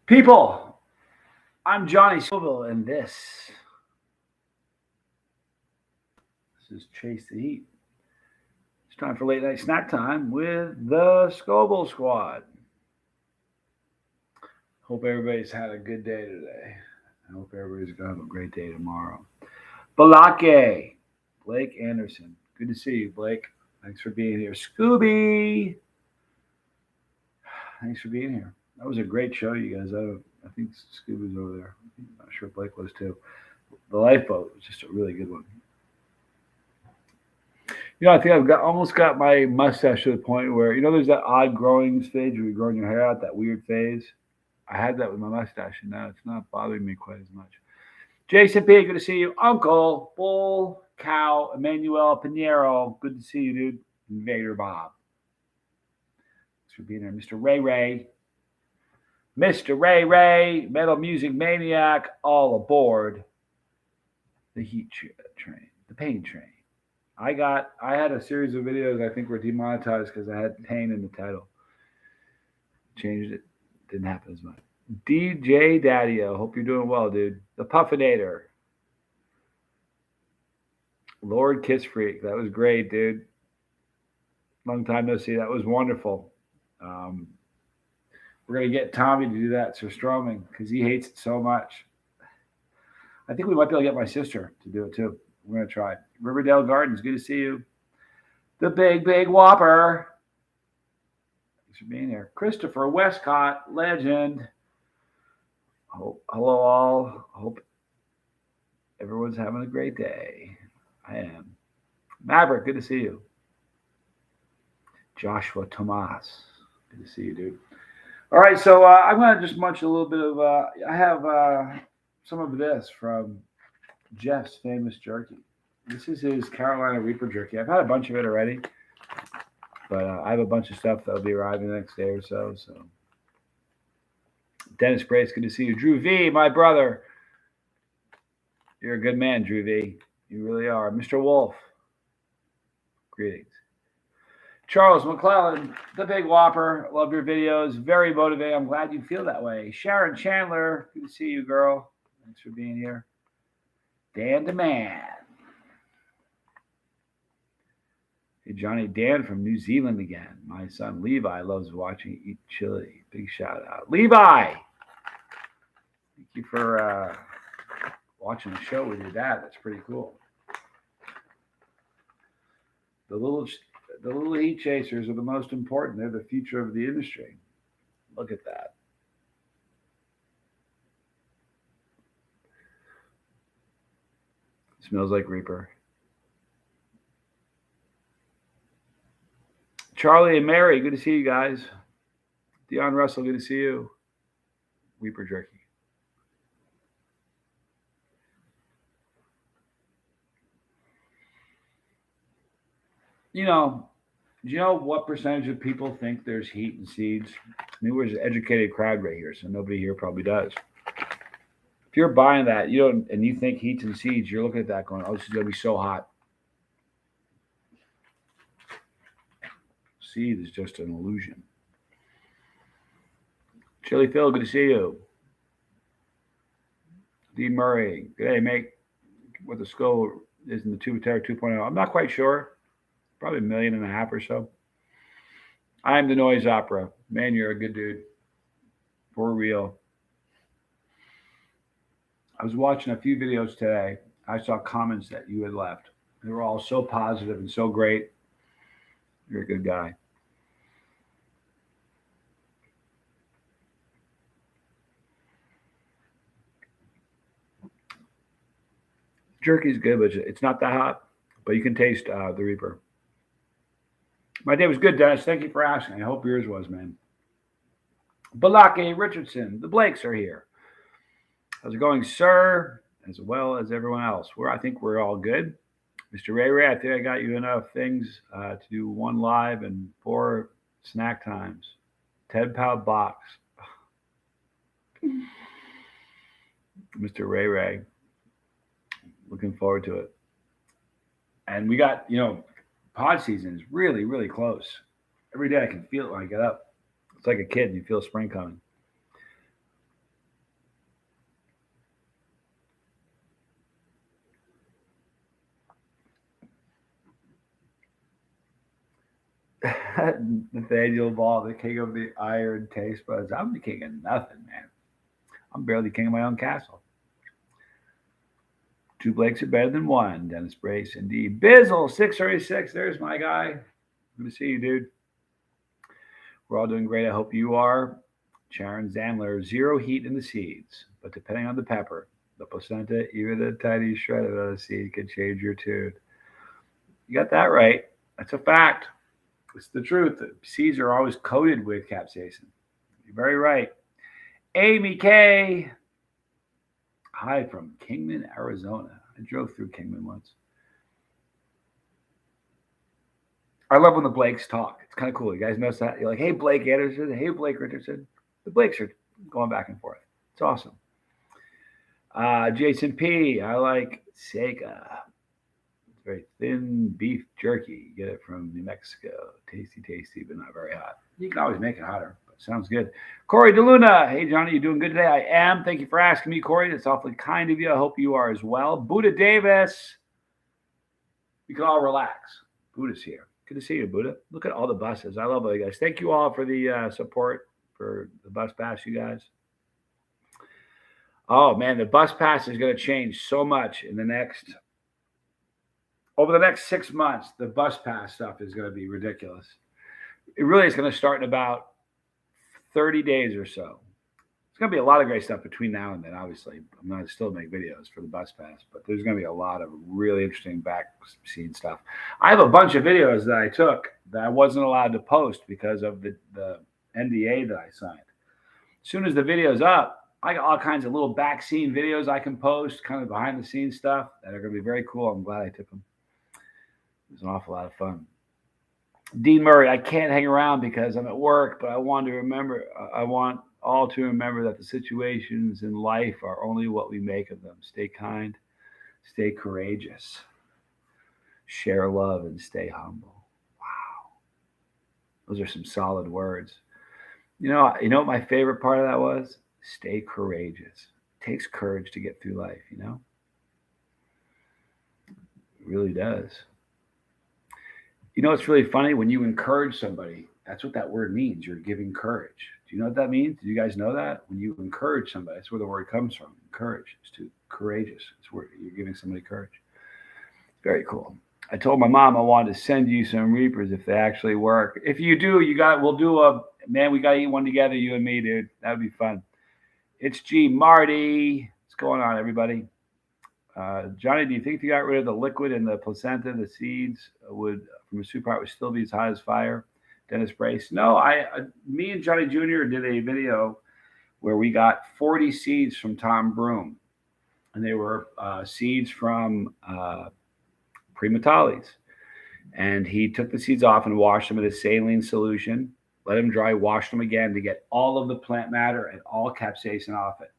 People, I'm Johnny Scoville, and this is Chase the Heat. It's time for late night snack time with the Scoville Squad. Hope everybody's had a good day today. I hope everybody's going to have a great day tomorrow. Balake, Blake Anderson. Good to see you, Blake. Thanks for being here. Scooby, thanks for being here. That was a great show, you guys. I think Scooby's over there. I'm not sure Blake was too. The Lifeboat was just a really good one. I think almost got my mustache to the point where, there's that odd growing stage where you're growing your hair out, that weird phase. I had that with my mustache, and now it's not bothering me quite as much. Jason P., good to see you. Uncle, Bull, Cow, Emmanuel Pinheiro, good to see you, dude. Invader Bob. Thanks for being there. Mr. Ray, Metal Music Maniac, all aboard the heat train, the pain train. I had a series of videos I think were demonetized because I had pain in the title. Changed it. Didn't happen as much. DJ Daddy-O. Hope you're doing well, dude. The Puffinator. Lord Kiss Freak. That was great, dude. Long time no see. That was wonderful. We're going to get Tommy to do that, Sir Stroming, because he hates it so much. I think we might be able to get my sister to do it too. We're going to try it. Riverdale Gardens, good to see you. The Big Whopper. Thanks for being here. Christopher Westcott, legend. Hello all. Hope everyone's having a great day. I am. Maverick, good to see you. Joshua Tomas, good to see you, dude. All right, so I'm going to just munch a little bit of, I have some of this from Jeff's Famous Jerky. This is his Carolina Reaper jerky. I've had a bunch of it already, but I have a bunch of stuff that'll be arriving the next day or so. So, Dennis Brace, good to see you. Drew V, my brother. You're a good man, Drew V. You really are. Mr. Wolf, greetings. Charles McClellan, the Big Whopper. Love your videos. Very motivating. I'm glad you feel that way. Sharon Chandler, good to see you, girl. Thanks for being here. Dan the Man. Hey, Johnny, Dan from New Zealand again. My son Levi loves watching you eat chili. Big shout out. Levi! Thank you for watching the show with your dad. That's pretty cool. The little heat chasers are the most important. They're the future of the industry. Look at that. Smells like Reaper. Charlie and Mary, good to see you guys. Dion Russell, good to see you. Reaper jerky. Do you know what percentage of people think there's heat in seeds? I mean, we're an educated crowd right here, so nobody here probably does. If you're buying that, and you think heat's in seeds, you're looking at that going, "Oh, this is gonna be so hot." Seed is just an illusion. Chili Phil, good to see you. D Murray, good day, mate. What the skull is in the Tubatera 2.0? I'm not quite sure. Probably 1.5 million or so. I'm the Noise Opera. Man, you're a good dude. For real. I was watching a few videos today. I saw comments that you had left. They were all so positive and so great. You're a good guy. Jerky's good, but it's not that hot. But you can taste the Reaper. My day was good, Dennis. Thank you for asking. I hope yours was, man. Balake Richardson, the Blakes are here. How's it going, sir? As well as everyone else. I think we're all good. Mr. Ray, I think I got you enough things to do 1 live and 4 snack times. 10-pound box. Mr. Ray. Looking forward to it. And we got, pod season is really, really close. Every day I can feel it when I get up. It's like a kid and you feel spring coming. Nathaniel Ball, the king of the iron taste buds. I'm the king of nothing, man. I'm barely king of my own castle. Two Blakes are better than one. Dennis Brace, indeed. Bizzle, 636. There's my guy. Good to see you, dude. We're all doing great. I hope you are. Sharon Zandler, zero heat in the seeds, but depending on the pepper, the placenta, even the tiny shred of a seed can change your tune. You got that right. That's a fact. It's the truth. The seeds are always coated with capsaicin. You're very right. Amy K. Hi from Kingman, Arizona. I drove through Kingman once. I love when the Blakes talk. It's kind of cool. You guys notice that? You're like, hey, Blake Anderson. Hey, Blake Richardson. The Blakes are going back and forth. It's awesome. Jason P. I like Sega. It's very thin beef jerky. You get it from New Mexico. Tasty, tasty, but not very hot. You can always make it hotter, but sounds good. Corey DeLuna. Hey, Johnny, you doing good today? I am. Thank you for asking me, Corey. That's awfully kind of you. I hope you are as well. Buddha Davis. We can all relax. Buddha's here. Good to see you, Buddha. Look at all the buses. I love all you guys. Thank you all for the support for the bus pass, you guys. Oh man, the bus pass is going to change so much in over the next 6 months. The bus pass stuff is going to be ridiculous. It really is going to start in about 30 days or so. It's going to be a lot of great stuff between now and then. Obviously, I'm going to still make videos for the bus pass, but there's going to be a lot of really interesting back scene stuff. I have a bunch of videos that I took that I wasn't allowed to post because of the NDA that I signed. As soon as the video's up, I got all kinds of little back scene videos I can post, kind of behind the scenes stuff that are going to be very cool. I'm glad I took them. It was an awful lot of fun. Dean Murray, I can't hang around because I'm at work, but I want all to remember that the situations in life are only what we make of them. Stay kind, stay courageous, share love, and stay humble. Wow. Those are some solid words. You know what my favorite part of that was? Stay courageous. It takes courage to get through life, you know? It really does. You know, it's really funny when you encourage somebody, that's what that word means. You're giving courage. Do you know what that means? Do you guys know that? When you encourage somebody, that's where the word comes from. Encourage. It's to courageous. It's where you're giving somebody courage. Very cool. I told my mom I wanted to send you some Reapers if they actually work. If you do, we got to eat one together, you and me, dude. That would be fun. It's G Marty. What's going on, everybody? Johnny, do you think if you got rid of the liquid in the placenta, the seeds would from a soup pot would still be as hot as fire? Dennis Brace. No, me and Johnny Jr. did a video where we got 40 seeds from Tom Broom, and they were seeds from Primatalis. And he took the seeds off and washed them in a saline solution, let them dry, washed them again to get all of the plant matter and all capsaicin off it.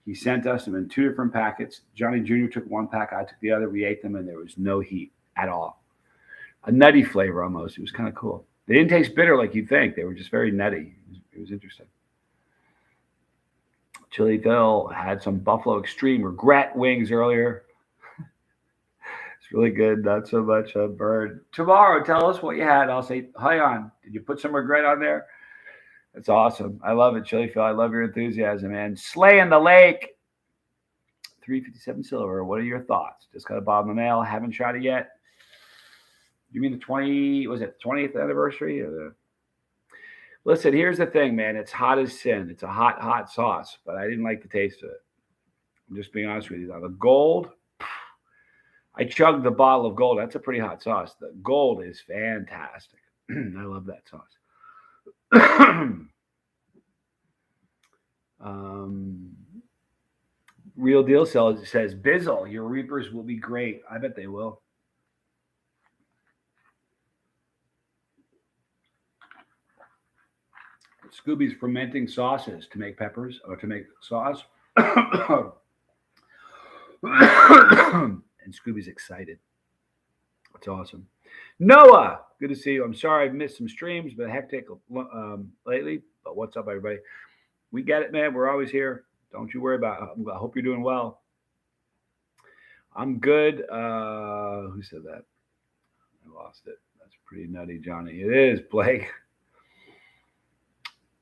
He sent us them in 2 different packets. Johnny Jr. took one pack, I took the other. We ate them, and there was no heat at all. A nutty flavor almost. It was kind of cool. They didn't taste bitter like you'd think. They were just very nutty. It was interesting. Chili Phil had some Buffalo Extreme regret wings earlier. It's really good. Not so much a bird. Tomorrow, tell us what you had. I'll say, hi on. Did you put some regret on there? That's awesome. I love it, Chili Phil. I love your enthusiasm, man. Slaying the Lake. 357 silver. What are your thoughts? Just got a bottom of the mail. Haven't tried it yet. You mean the 20th anniversary? Listen, here's the thing, man. It's hot as sin. It's a hot, hot sauce, but I didn't like the taste of it. I'm just being honest with you. Now, the gold, I chugged the bottle of gold. That's a pretty hot sauce. The gold is fantastic. I love that sauce. Real Deal says, Bizzle, your Reapers will be great. I bet they will. Scooby's fermenting sauces to make peppers or to make sauce. And Scooby's excited. That's awesome. Noah, good to see you. I'm sorry I've missed some streams, but hectic lately. But what's up, everybody? We get it, man. We're always here. Don't you worry about it. I hope you're doing well. I'm good. Who said that? I lost it. That's pretty nutty, Johnny. It is, Blake.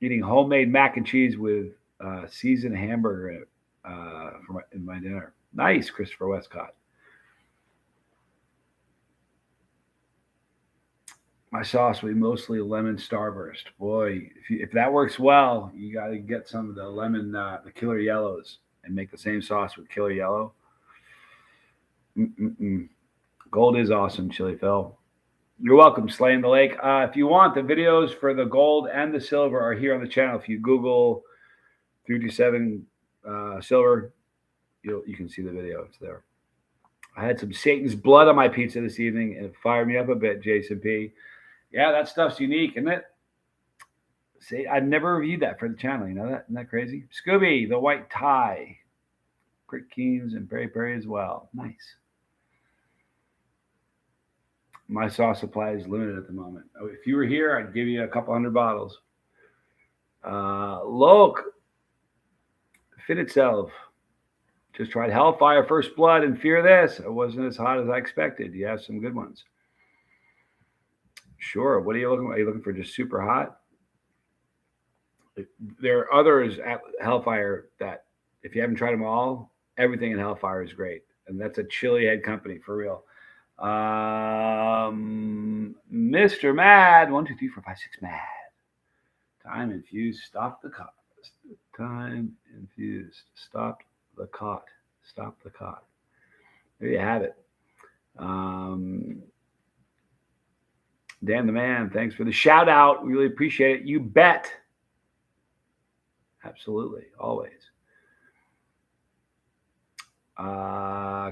Eating homemade mac and cheese with seasoned hamburger in my dinner. Nice, Christopher Westcott. My sauce will be mostly lemon starburst. Boy, if that works well, you got to get some of the lemon, the killer yellows, and make the same sauce with killer yellow. Mm-mm-mm. Gold is awesome, Chili Phil. You're welcome, Slaying the Lake. If you want, the videos for the gold and the silver are here on the channel. If you Google 327 silver, you can see the video. It's there. I had some Satan's blood on my pizza this evening, and it fired me up a bit, Jason P. Yeah, that stuff's unique, isn't it? See, I've never reviewed that for the channel. You know that? Isn't that crazy? Scooby, the white tie. Crick Keens and Peri Peri as well. Nice. My sauce supply is limited at the moment. If you were here, I'd give you a couple hundred bottles. Loke, fit itself. Just tried Hellfire First Blood and fear this. It wasn't as hot as I expected. You have some good ones. Sure. What are you looking for? Are you looking for just super hot? There are others at Hellfire that, if you haven't tried them all, everything in Hellfire is great. And that's a chili head company for real. Mr. Mad, 1, 2, 3, 4, 5, 6, Mad. Time infused, stop the cot. Time infused, stop the cot. Stop the cot. There you have it. Dan the Man, thanks for the shout out. We really appreciate it. You bet. Absolutely, always.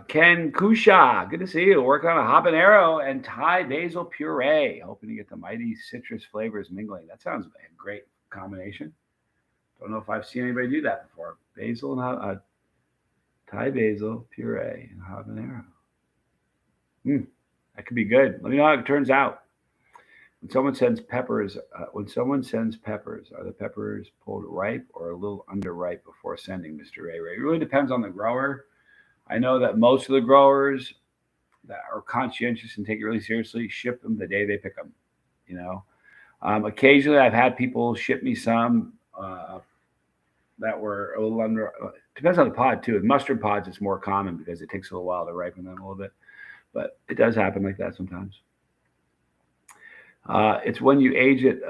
Ken Kusha, good to see you. Working on a habanero and Thai basil puree. Hoping to get the mighty citrus flavors mingling. That sounds like a great combination. Don't know if I've seen anybody do that before. Basil and Thai basil puree and habanero. That could be good. Let me know how it turns out. When someone sends peppers, are the peppers pulled ripe or a little underripe before sending, Mr. Ray Ray? It really depends on the grower. I know that most of the growers that are conscientious and take it really seriously ship them the day they pick them. You know, occasionally I've had people ship me some that were a little under. Depends on the pod too. With mustard pods, it's more common because it takes a little while to ripen them a little bit, but it does happen like that sometimes. It's when you age it,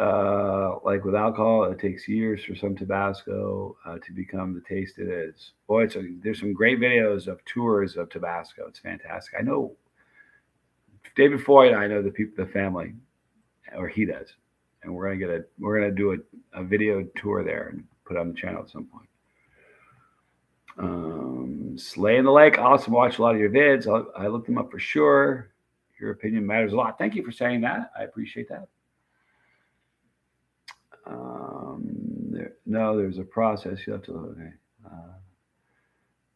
like with alcohol, it takes years for some Tabasco to become the taste it is. Boy, there's some great videos of tours of Tabasco. It's fantastic. I know David Foy and I know the family, or he does, and we're gonna do a video tour there and put it on the channel at some point. Slaying the Lake, awesome. Watch a lot of your vids. I looked them up for sure. Your opinion matters a lot. Thank you for saying that. I appreciate that. There's a process you have to look.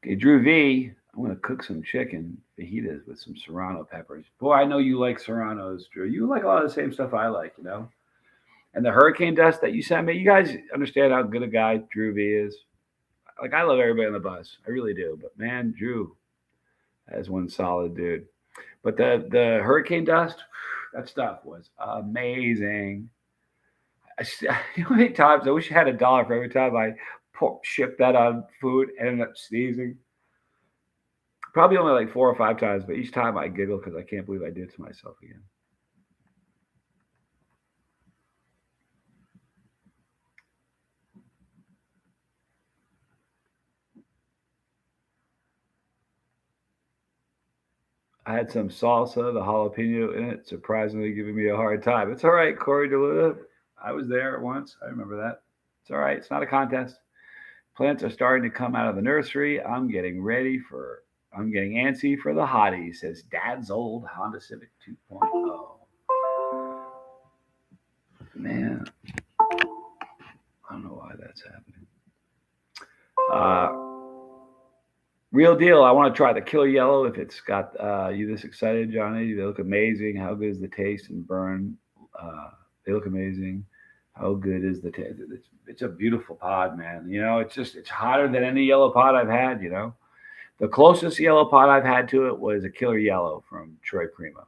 Okay, Drew V. I'm going to cook some chicken fajitas with some serrano peppers. Boy, I know you like serranos, Drew. You like a lot of the same stuff I like, you know. And the hurricane dust that you sent me, you guys understand how good a guy Drew V is. Like, I love everybody on the bus. I really do. But, man, Drew is one solid dude. But the hurricane dust, that stuff was amazing. You know how many times I wish I had $1 for every time I shipped that on food and ended up sneezing. Probably only like 4 or 5 times, but each time I giggle because I can't believe I did it to myself again. I had some salsa, the jalapeno in it, surprisingly giving me a hard time. It's all right, Corey DeLuda. I was there once. I remember that. It's all right. It's not a contest. Plants are starting to come out of the nursery. I'm getting antsy for the hottie, says Dad's old Honda Civic 2.0. Man, I don't know why that's happening. Real deal. I want to try the Killer Yellow. If it's got you this excited, Johnny, they look amazing. How good is the taste and burn? They look amazing. How good is the taste? It's a beautiful pod, man. You know, it's hotter than any yellow pod I've had. You know, the closest yellow pod I've had to it was a Killer Yellow from Troy Primo.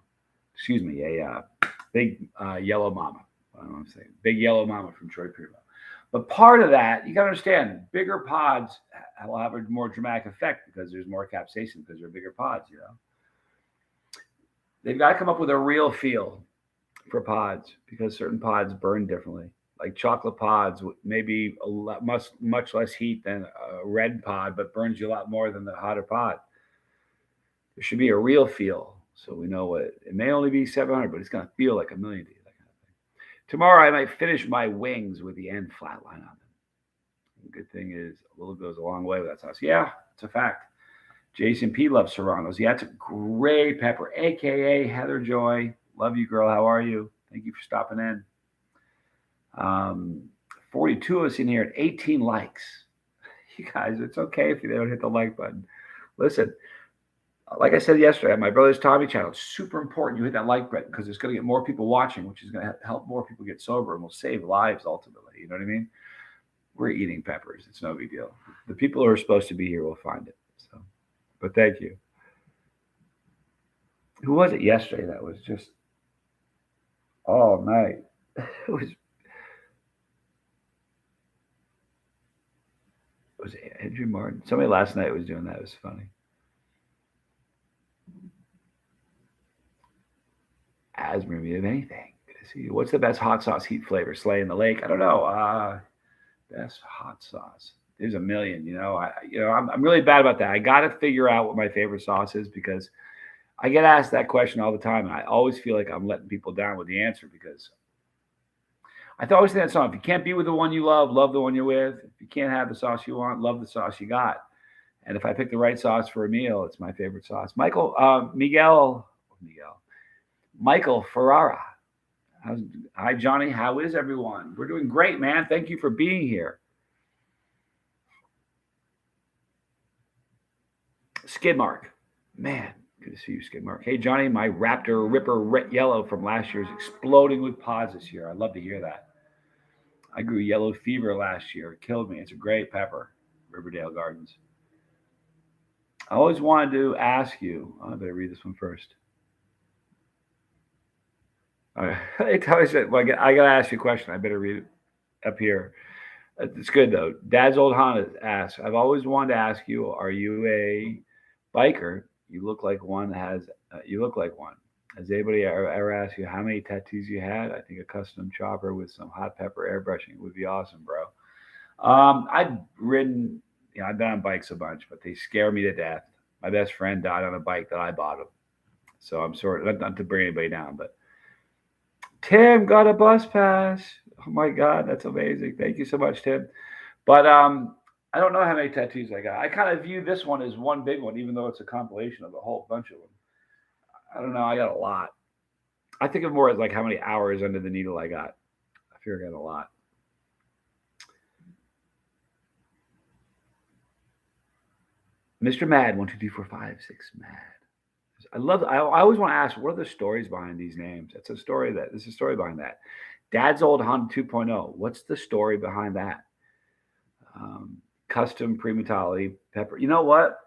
Excuse me, a Big yellow mama. I don't know what I'm saying. Big yellow mama from Troy Primo. But part of that, you got to understand, bigger pods will have a more dramatic effect because there's more capsaicin because they're bigger pods. They've got to come up with a real feel for pods because certain pods burn differently. Like chocolate pods, maybe much less heat than a red pod, but burns you a lot more than the hotter pod. There should be a real feel, so we know what it may only be 700, but it's going to feel like a million to you. That kind of thing. Tomorrow, I might finish my wings with the end flat line on them. The good thing is a little goes a long way with that sauce. Yeah, it's a fact. Jason P loves serranos. Yeah, it's a great pepper, aka Heather Joy. Love you, girl. How are you? Thank you for stopping in. 42 of us in here at 18 likes. You guys, it's okay if you don't hit the like button. Listen, like I said yesterday on my brother's Tommy channel, it's super important you hit that like button because it's going to get more people watching, which is going to help more people get sober and will save lives ultimately. You know what I mean? We're eating peppers. It's no big deal. The people who are supposed to be here will find it. So, but thank you. Who was it yesterday that was just all night? Was it Andrew Martin? Somebody last night was doing that. It was funny. Asthma, of anything. Good to see you. What's the best hot sauce heat flavor? Slay in the Lake? I don't know. Best hot sauce. There's a million. I'm really bad about that. I got to figure out what my favorite sauce is because I get asked that question all the time, and I always feel like I'm letting people down with the answer because I always think that song. If you can't be with the one you love the one you're with. If you can't have the sauce you want, love the sauce you got. And if I pick the right sauce for a meal, it's my favorite sauce. Michael Ferrara. Hi, Johnny. How is everyone? We're doing great, man. Thank you for being here. Skidmark. Man, good to see you, Skidmark. Hey, Johnny, my Raptor Ripper Yellow from last year is exploding with pods this year. I'd love to hear that. I grew yellow fever last year. It killed me. It's a great pepper, Riverdale Gardens. I always wanted to ask you. I better read this one first. All right. I got to ask you a question. I better read it up here. It's good, though. Dad's Old Honda asks, I've always wanted to ask you, are you a biker? You look like one. Has anybody ever asked you how many tattoos you had? I think a custom chopper with some hot pepper airbrushing would be awesome, bro. I've ridden, I've been on bikes a bunch, but they scare me to death. My best friend died on a bike that I bought him. So I'm sort of, not to bring anybody down, but Tim got a bus pass. Oh my God, that's amazing. Thank you so much, Tim. But I don't know how many tattoos I got. I kind of view this one as one big one, even though it's a compilation of a whole bunch of them. I don't know. I got a lot. I think of more as like how many hours under the needle I got. I figure I got a lot. Mr. Mad, 1, 2, 3, 4, 5, 6, Mad. I always want to ask, what are the stories behind these names? There's a story behind that. Dad's Old Honda 2.0. What's the story behind that? Custom Primatali pepper. You know what?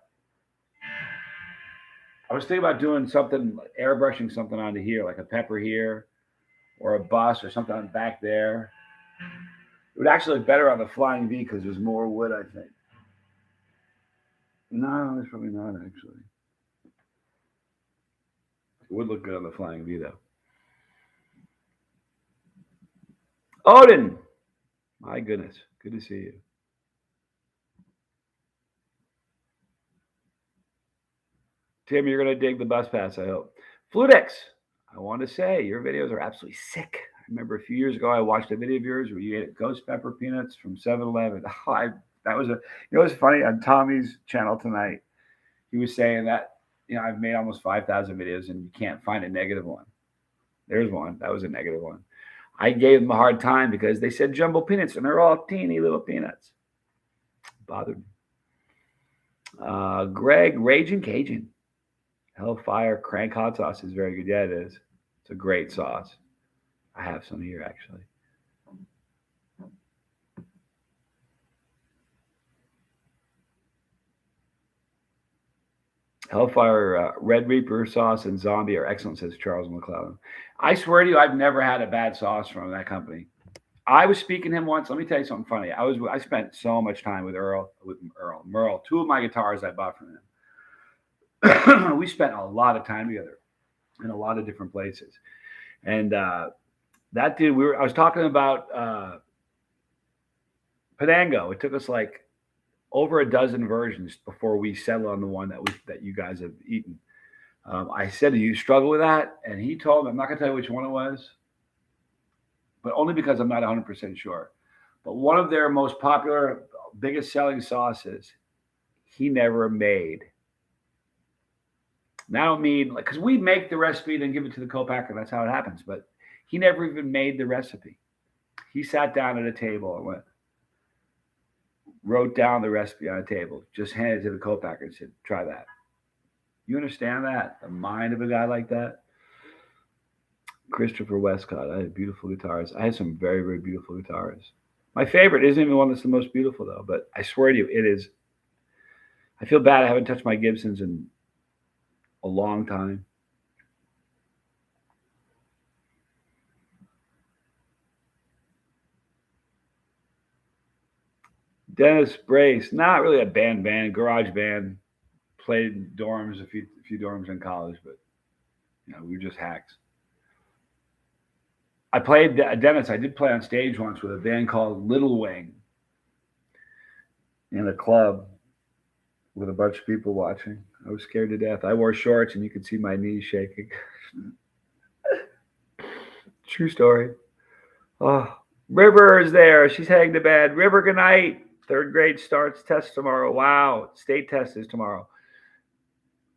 I was thinking about doing something, airbrushing something onto here, like a pepper here, or a bus, or something back there. It would actually look better on the Flying V because there's more wood, I think. No, there's probably not actually. It would look good on the Flying V though. Odin, my goodness, good to see you. Tim, you're gonna dig the bus pass, I hope. Flutex, I want to say your videos are absolutely sick. I remember a few years ago I watched a video of yours where you ate ghost pepper peanuts from 7-Eleven. That was it's funny on Tommy's channel tonight. He was saying that I've made almost 5,000 videos and you can't find a negative one. There's one. That was a negative one. I gave them a hard time because they said jumbo peanuts and they're all teeny little peanuts. Bothered me. Greg, Raging Cajun. Hellfire crank hot sauce is very good. Yeah, it is. It's a great sauce. I have some here actually. Hellfire Red Reaper sauce and Zombie are excellent, says Charles McClellan. I swear to you, I've never had a bad sauce from that company. I was speaking to him once. Let me tell you something funny. I spent so much time with Merle. Two of my guitars I bought from him. We spent a lot of time together in a lot of different places. And that dude, I was talking about Penango. It took us like over a dozen versions before we settled on the one that you guys have eaten. I said, "Do you struggle with that?" And he told me, I'm not gonna tell you which one it was, but only because I'm not 100% sure. But one of their most popular, biggest selling sauces, he never made. Now I don't mean like because we make the recipe and then give it to the co-packer. That's how it happens. But he never even made the recipe. He sat down at a table and wrote down the recipe on a table, just handed it to the co-packer and said, "Try that." You understand that? The mind of a guy like that? Christopher Westcott. I had beautiful guitars. I had some very, very beautiful guitars. My favorite isn't even the one that's the most beautiful, though, but I swear to you, it is. I feel bad I haven't touched my Gibsons in a long time. Dennis Brace, not really a band, garage band. Played dorms, a few dorms in college, but we were just hacks. I played Dennis. I did play on stage once with a band called Little Wing in a club with a bunch of people watching. I was scared to death. I wore shorts, and you could see my knees shaking. True story. Oh, River is there. She's heading to bed. River, good night. Third grade starts test tomorrow. Wow, state test is tomorrow.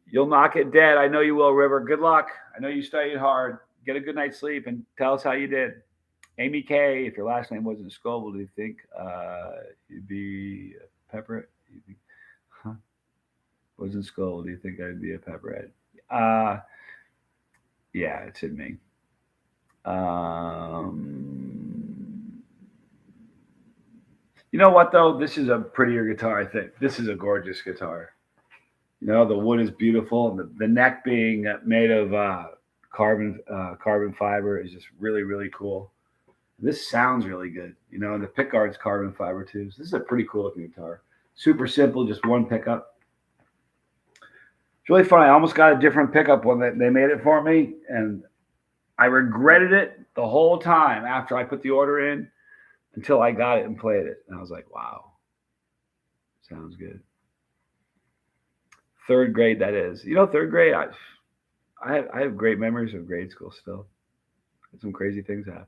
You'll knock it dead. I know you will, River. Good luck. I know you studied hard. Get a good night's sleep and tell us how you did. Amy K, if your last name wasn't Scoble, do you think you'd be a Pepperhead? Huh? Wasn't Scoble, do you think I'd be a Pepperhead? Yeah, it's in me. You know what, though? This is a prettier guitar, I think. This is a gorgeous guitar. The wood is beautiful. And the neck being made of carbon fiber is just really, really cool. This sounds really good, and the pickguard's carbon fiber too. So this is a pretty cool looking guitar. Super simple, just one pickup. It's really fun. I almost got a different pickup when they made it for me, and I regretted it the whole time after I put the order in until I got it and played it. And I was like, wow, sounds good. Third grade, that is. Third grade, I have great memories of grade school still. Some crazy things happen.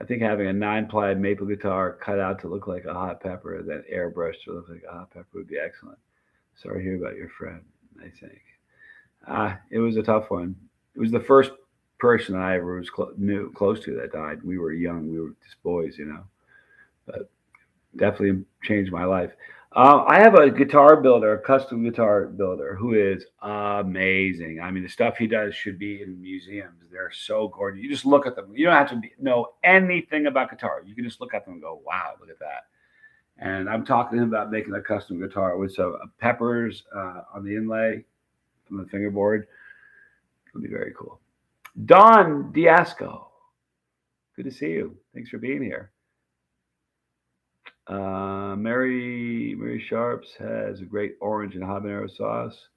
I think having a 9-ply maple guitar cut out to look like a hot pepper, then airbrushed to look like a hot pepper would be excellent. Sorry to hear about your friend, I think. It was a tough one. It was the first person I ever was close to that died. We were young. We were just boys, But definitely changed my life. I have a guitar builder, a custom guitar builder, who is amazing. I mean, the stuff he does should be in museums. They're so gorgeous. You just look at them. You don't have to know anything about guitar. You can just look at them and go, wow, look at that. And I'm talking to him about making a custom guitar with some peppers on the inlay from the fingerboard. It'll be very cool. Don Diasco, good to see you. Thanks for being here. Mary Sharps has a great orange and habanero sauce.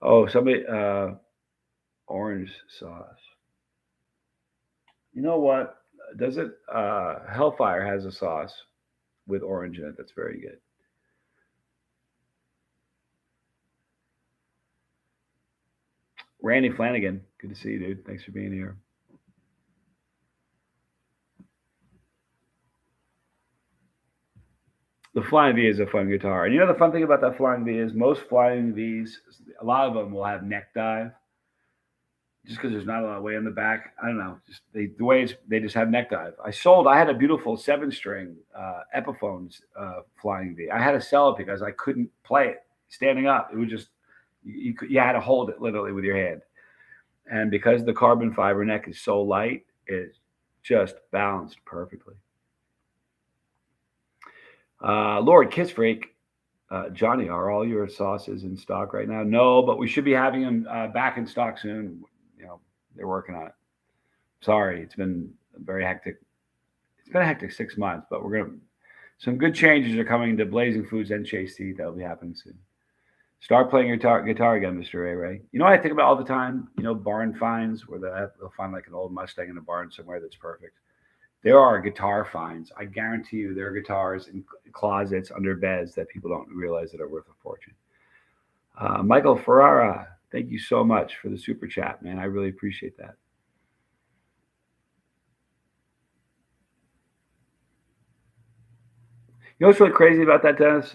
Oh, somebody orange sauce. You know what? Does it? Hellfire has a sauce with orange in it. That's very good. Randy Flanagan, good to see you, dude. Thanks for being here. The Flying V is a fun guitar. And the fun thing about that Flying V is most Flying Vs, a lot of them will have neck dive. Just because there's not a lot of weight on the back. I don't know. Just the way they just have neck dive. I had a beautiful 7-string Epiphones Flying V. I had to sell it because I couldn't play it standing up. It was just, you had to hold it literally with your hand. And because the carbon fiber neck is so light, it's just balanced perfectly. Lord Kiss Freak, Johnny, are all your sauces in stock right now? No, but we should be having them back in stock soon. You know, they're working on it. Sorry, it's been very hectic. It's been a hectic 6 months, but we're gonna. Some good changes are coming to Blazing Foods and Chase Tea. That'll be happening soon. Start playing your guitar again, Mr. Ray Ray. You know what I think about all the time? You know, barn finds where they'll find like an old Mustang in a barn somewhere that's perfect. There are guitar finds. I guarantee you there are guitars in closets under beds that people don't realize that are worth a fortune. Michael Ferrara, thank you so much for the super chat, man. I really appreciate that. You know what's really crazy about that, Dennis?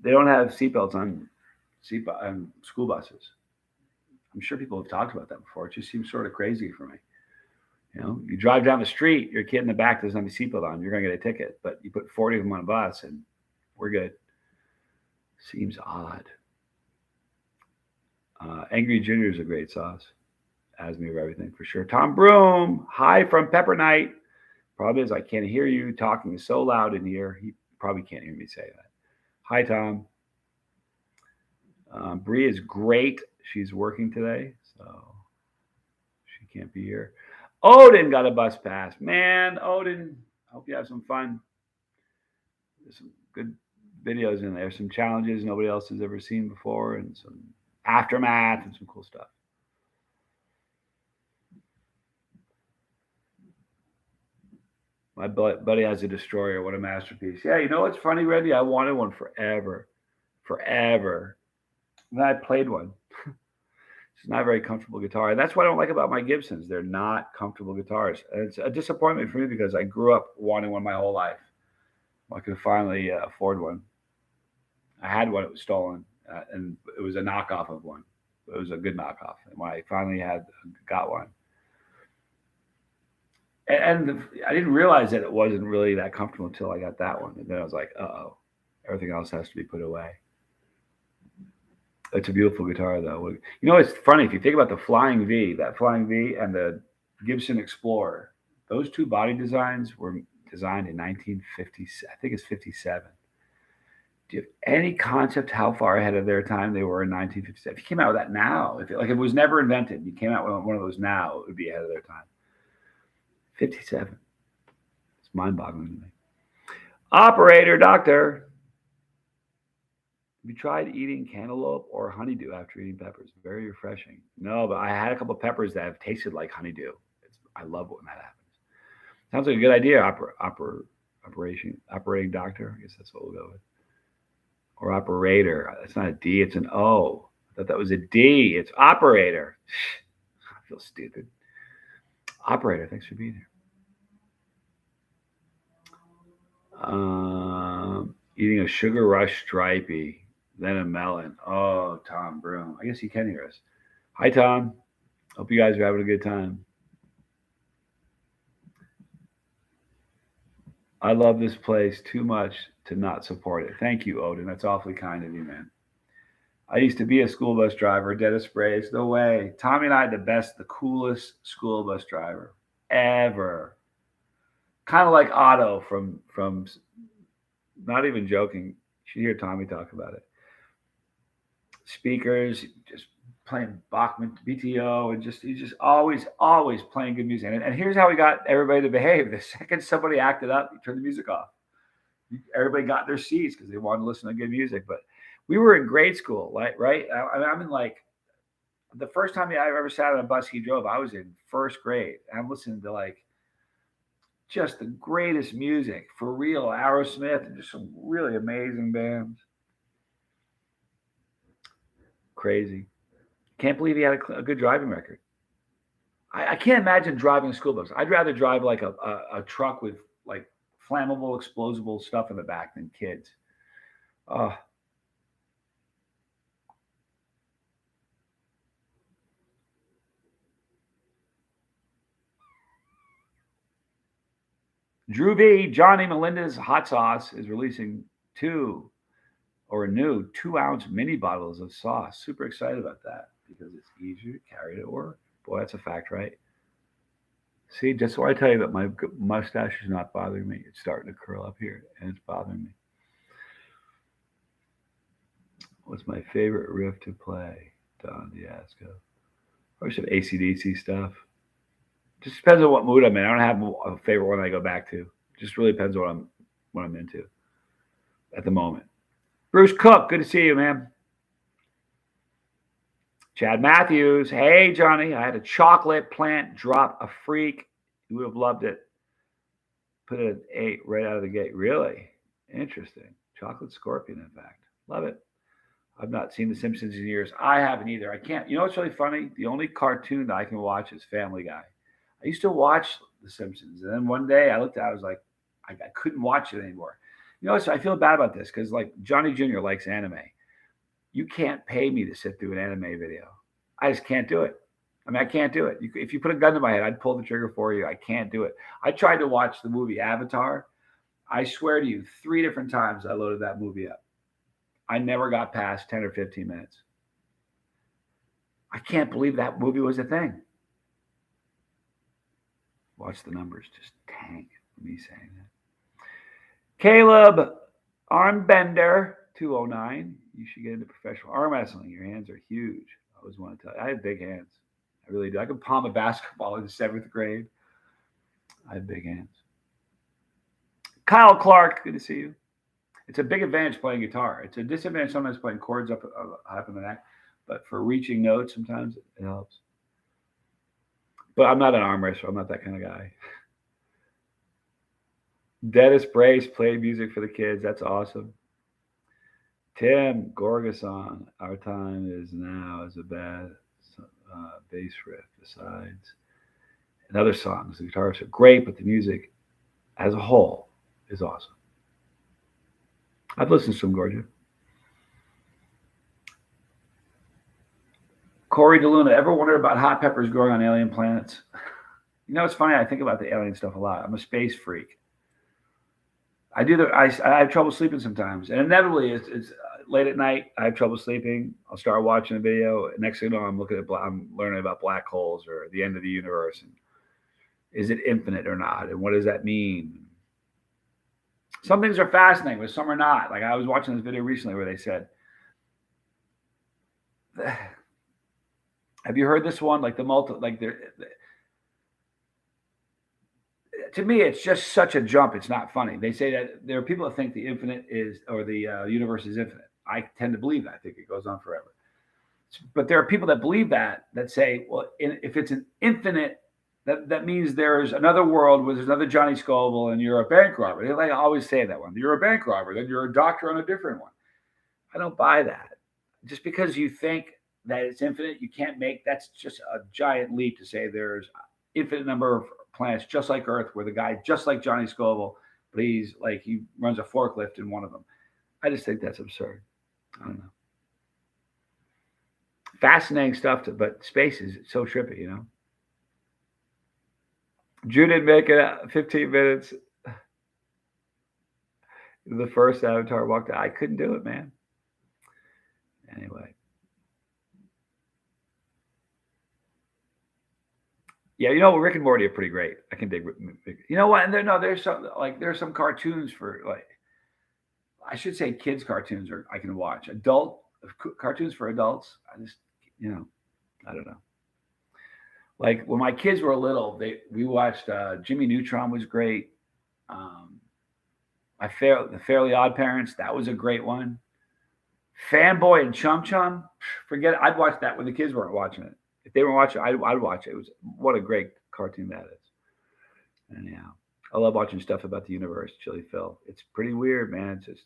They don't have seatbelts on school buses. I'm sure people have talked about that before. It just seems sort of crazy for me. You know, you drive down the street, your kid in the back doesn't have a seatbelt on, you're going to get a ticket. But you put 40 of them on a bus, and we're good. Seems odd. Angry Junior is a great sauce. As me of everything for sure. Tom Broom, hi from Pepper Night. Problem is, I can't hear you talking so loud in here. He probably can't hear me say that. Hi, Tom. Bree is great. She's working today, so she can't be here. Odin got a bus pass. Man, Odin, I hope you have some fun. There's some good videos in there, some challenges nobody else has ever seen before, and some aftermath and some cool stuff. My buddy has a destroyer. What a masterpiece. Yeah, you know what's funny, Randy? I wanted one forever. Forever. And I played one. It's not a very comfortable guitar. And that's what I don't like about my Gibsons. They're not comfortable guitars. And it's a disappointment for me because I grew up wanting one my whole life. I could finally afford one. I had one. It was stolen. And it was a knockoff of one. It was a good knockoff. And when I finally got one, and I didn't realize that it wasn't really that comfortable until I got that one. And then I was like, oh, everything else has to be put away. It's a beautiful guitar, though. You know, it's funny. If you think about the Flying V, that Flying V and the Gibson Explorer, those two body designs were designed in 1950. I think it's 57. Do you have any concept how far ahead of their time they were in 1957? If you came out with that now, if it was never invented, you came out with one of those now, it would be ahead of their time. 57. It's mind-boggling to me. Operator, doctor. Have you tried eating cantaloupe or honeydew after eating peppers? Very refreshing. No, but I had a couple of peppers that have tasted like honeydew. I love when that happens. Sounds like a good idea, operating doctor. I guess that's what we'll go with. Or operator. That's not a D, it's an O. I thought that was a D. It's operator. I feel stupid. Operator, thanks for being here. Eating a sugar rush stripey, then a melon. Oh, Tom Broom. I guess he can hear us. Hi, Tom. Hope you guys are having a good time. I love this place too much to not support it. Thank you, Odin. That's awfully kind of you, man. I used to be a school bus driver. Dennis Sprays. No way. Tommy and I had the coolest school bus driver ever. Kind of like Otto from not even joking. You should hear Tommy talk about it. Speakers, just playing Bachman, BTO, and he's just always playing good music. And here's how he got everybody to behave. The second somebody acted up, he turned the music off. Everybody got their seats because they wanted to listen to good music. But we were in grade school, right? I'm in like the first time I ever sat on a bus he drove, I was in first grade. I'm listening to like just the greatest music for real, Aerosmith, and just some really amazing bands. Crazy. Can't believe he had a good driving record. I can't imagine driving a school bus. I'd rather drive like a truck with like flammable, explosible stuff in the back than kids. Oh. Drew V, Johnny Melinda's Hot Sauce is releasing new 2-ounce mini bottles of sauce. Super excited about that because it's easier to carry to work. Boy, that's a fact, right? See, just so I tell you that my mustache is not bothering me. It's starting to curl up here and it's bothering me. What's my favorite riff to play? Don Diasco. Probably some AC/DC stuff. Just depends on what mood I'm in. I don't have a favorite one I go back to. Just really depends on what I'm into at the moment. Bruce Cook, good to see you, man. Chad Matthews, hey Johnny, I had a chocolate plant drop a freak. You would have loved it. Put it at 8 right out of the gate. Really? Interesting. Chocolate scorpion, in fact. Love it. I've not seen The Simpsons in years. I haven't either. I can't. You know what's really funny? The only cartoon that I can watch is Family Guy. I used to watch The Simpsons, and then one day I looked at it, I was like, I couldn't watch it anymore. You know, so I feel bad about this because like Johnny Jr. likes anime. You can't pay me to sit through an anime video. I just can't do it. I mean, I can't do it. If you put a gun to my head, I'd pull the trigger for you. I can't do it. I tried to watch the movie Avatar. I swear to you, 3 different times I loaded that movie up. I never got past 10 or 15 minutes. I can't believe that movie was a thing. Watch the numbers just tank. Me saying that. Caleb Armbender, 209. You should get into professional arm wrestling. Your hands are huge. I always want to tell you. I have big hands. I really do. I could palm a basketball in 7th grade. I have big hands. Kyle Clark, good to see you. It's a big advantage playing guitar. It's a disadvantage sometimes playing chords up in the neck, but for reaching notes, sometimes it helps. But I'm not an arm wrestler. I'm not that kind of guy. Dennis Brace played music for the kids. That's awesome. Tim Gorgason, Our Time Is Now is a bad bass riff. Besides, and other songs, the guitarists are great, but the music as a whole is awesome. I've listened to some Gorgia. Corey DeLuna, ever wondered about hot peppers growing on alien planets? You know, it's funny. I think about the alien stuff a lot. I'm a space freak. I have trouble sleeping sometimes, and inevitably, it's late at night. I have trouble sleeping. I'll start watching a video. Next thing you know, I'm learning about black holes or the end of the universe, and is it infinite or not, and what does that mean? Some things are fascinating, but some are not. Like I was watching this video recently where they said, "Have you heard this one? Like to me, it's just such a jump. It's not funny. They say that there are people that think the infinite is, or the universe is infinite. I tend to believe that. I think it goes on forever. But there are people that believe that say, well, if it's an infinite, that means there's another world where there's another Johnny Scoble and you're a bank robber. They like always say that one. You're a bank robber, then you're a doctor on a different one. I don't buy that. Just because you think that it's infinite, you can't make. That's just a giant leap to say there's infinite number of planets just like Earth, where the guy just like Johnny Scoble, but he runs a forklift in one of them. I just think that's absurd. I don't know. Fascinating stuff, but space is so trippy, you know. Drew didn't make it 15 minutes. The first Avatar walked out. I couldn't do it, man. Anyway. Yeah, you know, Rick and Morty are pretty great. I can dig. You know what? And there's some cartoons for like, I should say, kids cartoons I can watch. Adult cartoons for adults. I don't know. Like when my kids were little, we watched Jimmy Neutron was great. The Fairly Odd Parents, that was a great one. Fanboy and Chum Chum, forget it. I'd watch that when the kids weren't watching it. If they were watching it, I'd watch it. What a great cartoon that is. And yeah, I love watching stuff about the universe, Chili Phil. It's pretty weird, man. It's just,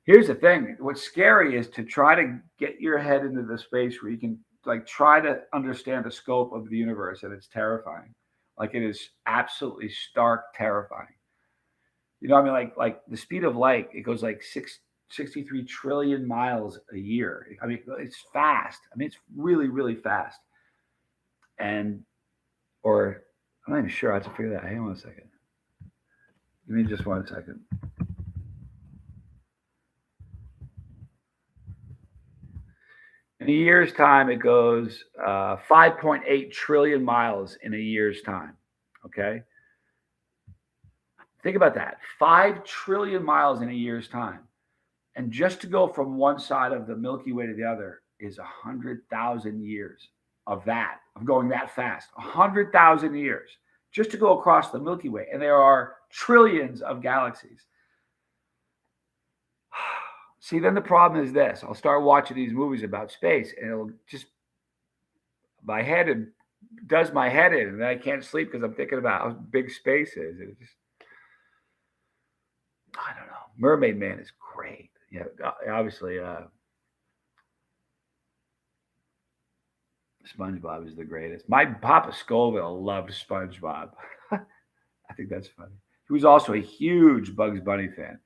here's the thing. What's scary is to try to get your head into the space where you can like try to understand the scope of the universe, and it's terrifying. Like it is absolutely stark terrifying. You know what I mean? Like the speed of light, it goes like 63 trillion miles a year. I mean, it's fast. I mean, it's really, really fast. I'm not even sure. I have to figure that out. Hang on a second. Give me just 1 second. In a year's time, it goes 5.8 trillion miles in a year's time. Okay? Think about that. 5 trillion miles in a year's time. And just to go from one side of the Milky Way to the other is 100,000 years of going that fast. 100,000 years just to go across the Milky Way. And there are trillions of galaxies. See, then the problem is this. I'll start watching these movies about space, and it'll just, my head does my head in, and then I can't sleep because I'm thinking about how big space is. It just, I don't know. Mermaid Man is great. Yeah, obviously, SpongeBob is the greatest. My Papa Scoville loved SpongeBob. I think that's funny. He was also a huge Bugs Bunny fan.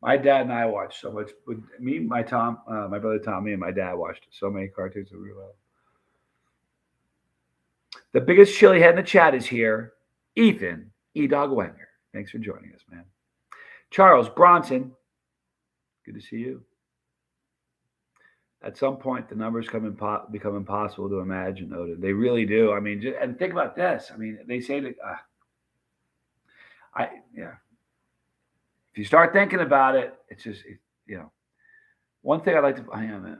My dad and I watched so much. With me, my brother Tommy, and my dad watched so many cartoons that we love. The biggest chili head in the chat is here. Ethan E-Dog Wenger. Thanks for joining us, man. Charles Bronson. Good to see you. At some point, the numbers become impossible to imagine, Odin. They really do. I mean, and think about this. I mean, they say that, if you start thinking about it, it's just, one thing I'd like to, hang on a minute.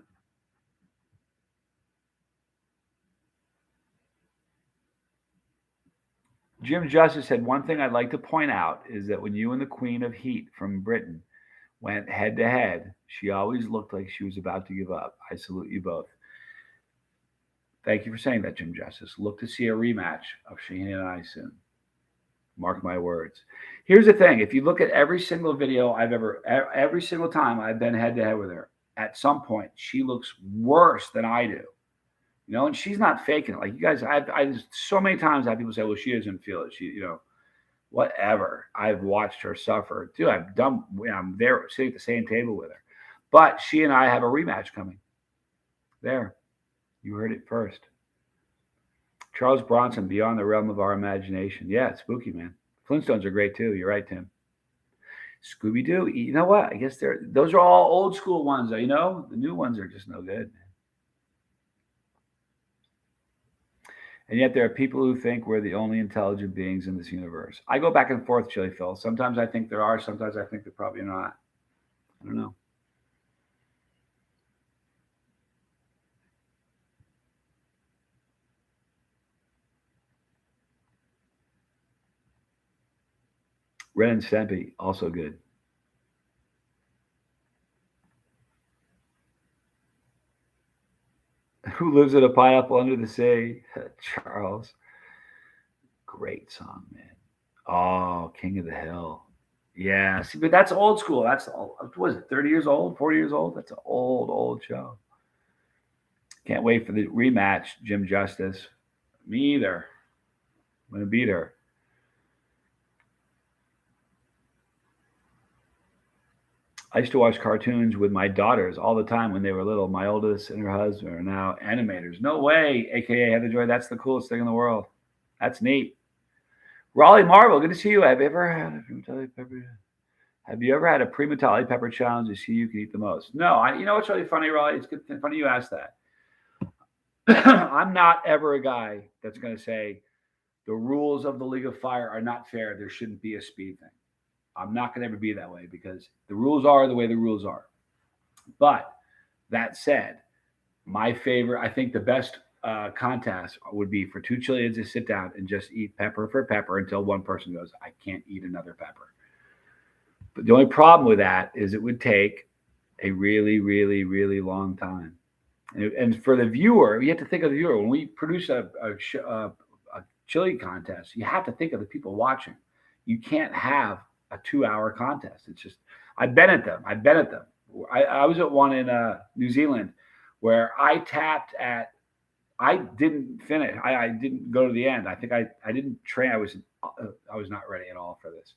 Jim Justice said, one thing I'd like to point out is that when you and the Queen of Heat from Britain went head to head, she always looked like she was about to give up. I salute you both. Thank you for saying that, Jim Justice. Look to see a rematch of Shaheen and I soon. Mark my words. Here's the thing. If you look at every single video every single time I've been head to head with her, at some point, she looks worse than I do. And she's not faking it. Like you guys, I so many times I have people say, well, she doesn't feel it. She, whatever. I've watched her suffer. Dude, I'm there sitting at the same table with her. But she and I have a rematch coming. There. You heard it first. Charles Bronson, beyond the realm of our imagination. Yeah, it's spooky, man. Flintstones are great too. You're right, Tim. Scooby-Doo. You know what? I guess those are all old school ones, though. The new ones are just no good. And yet there are people who think we're the only intelligent beings in this universe. I go back and forth, Chili Phil. Sometimes I think there are. Sometimes I think they're probably not. I don't know. Ren and Stimpy, also good. Who lives in a pineapple under the sea? Charles. Great song, man. Oh, King of the Hill. Yeah, see, but that's old school. That's, what was it, 30 years old, 40 years old? That's an old show. Can't wait for the rematch, Jim Justice. Me either. I'm going to beat her. I used to watch cartoons with my daughters all the time when they were little. My oldest and her husband are now animators. No way, a.k.a. Heather Joy. That's the coolest thing in the world. That's neat. Raleigh Marvel, good to see you. Have you ever had a pre-metallic pepper challenge to see who can eat the most? No. You know what's really funny, Raleigh? It's good, funny you asked that. I'm not ever a guy that's going to say the rules of the League of Fire are not fair. There shouldn't be a speed thing. I'm not going to ever be that way because the rules are the way the rules are. But that said, my favorite, I think the best contest would be for two Chileans to sit down and just eat pepper for pepper until one person goes, I can't eat another pepper. But the only problem with that is it would take a really, really, really long time. And for the viewer, you have to think of the viewer. When we produce a chili contest, you have to think of the people watching. You can't have a 2-hour contest. It's just, I've been at them. I was at one in New Zealand where I didn't finish. I didn't go to the end. I think I didn't train. I was not ready at all for this.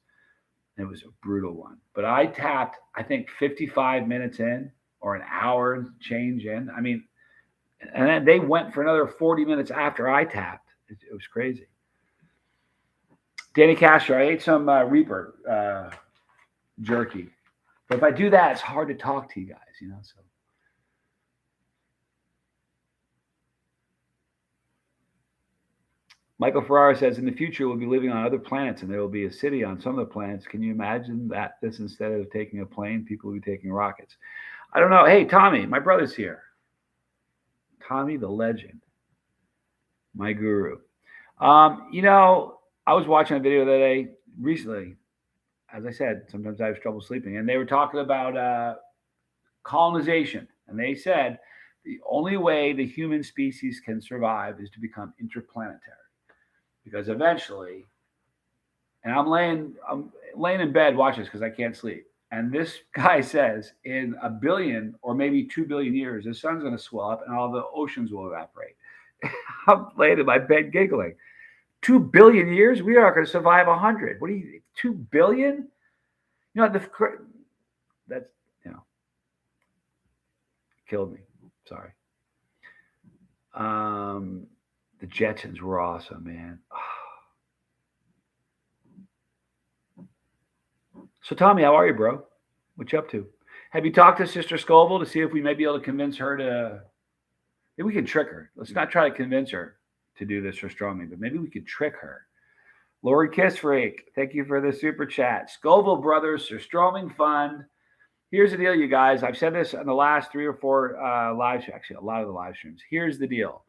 It was a brutal one. But I tapped, I think 55 minutes in or an hour change in. I mean, and then they went for another 40 minutes after I tapped. It was crazy. Danny Castro, I ate some Reaper jerky. But if I do that, it's hard to talk to you guys, so. Michael Ferrara says, in the future, we'll be living on other planets and there will be a city on some of the planets. Can you imagine that? This instead of taking a plane, people will be taking rockets. I don't know. Hey, Tommy, my brother's here. Tommy the legend, my guru. I was watching a video the other day recently. As I said, sometimes I have trouble sleeping. And they were talking about colonization. And they said the only way the human species can survive is to become interplanetary. Because eventually, and I'm laying in bed watching this because I can't sleep. And this guy says in a billion or maybe 2 billion years, the sun's going to swell up and all the oceans will evaporate. I'm laying in my bed giggling. 2 billion years? We are going to survive 100. What do you, 2 billion? That's, killed me. Sorry. The Jetsons were awesome, man. So, Tommy, how are you, bro? What you up to? Have you talked to Sister Scoville to see if we may be able to convince her to? Maybe we can trick her. Let's not try to convince her to do this for strongly, but maybe we could trick her. Lord Kiss Freak, thank you for the super chat. Scoville Brothers, Surstroming Fund. Here's the deal, you guys. I've said this in the last 3 or 4 live streams, actually a lot of the live streams. Here's the deal.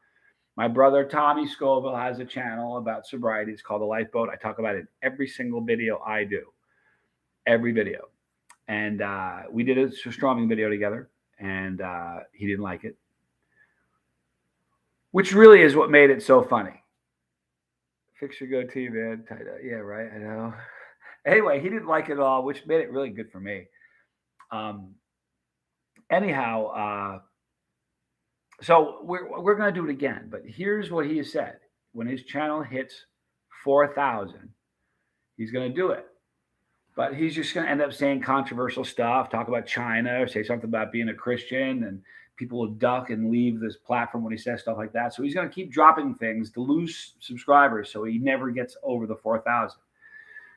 My brother Tommy Scoville has a channel about sobriety. It's called The Lifeboat. I talk about it in every single video I do. Every video. And we did a Surstroming video together, and he didn't like it. Which really is what made it so funny. Fix your goatee, man. Yeah, right. I know. Anyway, he didn't like it at all, which made it really good for me. Anyhow, so we're going to do it again. But here's what he has said: when his channel hits 4,000, he's going to do it. But he's just going to end up saying controversial stuff, talk about China, or say something about being a Christian, and people will duck and leave this platform when he says stuff like that. So he's going to keep dropping things to lose subscribers, so he never gets over the 4,000.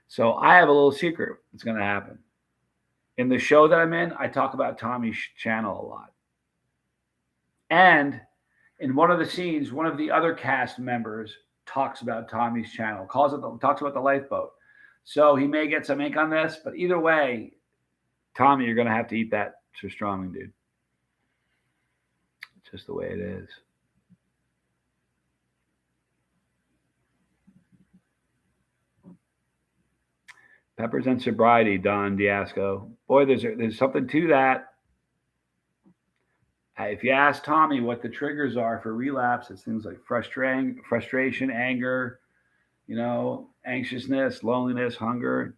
So I have a little secret that's going to happen. In the show that I'm in, I talk about Tommy's channel a lot. And in one of the scenes, one of the other cast members talks about Tommy's channel, talks about the Lifeboat. So he may get some ink on this, but either way, Tommy, you're going to have to eat that Surstroming, dude. It's just the way it is. Peppers and sobriety, Don Diasco. Boy, there's something to that. If you ask Tommy what the triggers are for relapse, it's things like frustration, anger, anxiousness, loneliness, hunger.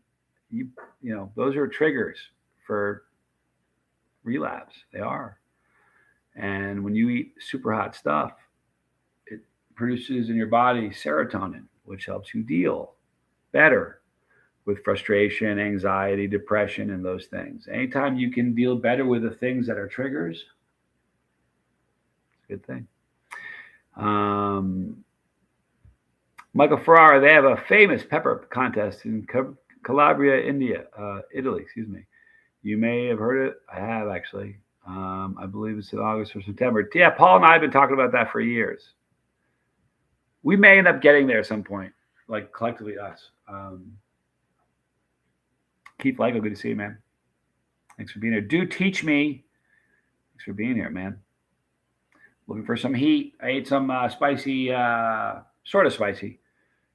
Those are triggers for relapse. They are. And when you eat super hot stuff, it produces in your body serotonin, which helps you deal better with frustration, anxiety, depression, and those things. Anytime you can deal better with the things that are triggers, it's a good thing. Michael Ferrara, they have a famous pepper contest in Calabria, Italy, excuse me. You may have heard it. I have, actually. I believe it's in August or September. Yeah, Paul and I have been talking about that for years. We may end up getting there at some point, like collectively us. Keith Lego, good to see you, man. Thanks for being here. Do teach me. Thanks for being here, man. Looking for some heat. I ate some spicy, sort of spicy,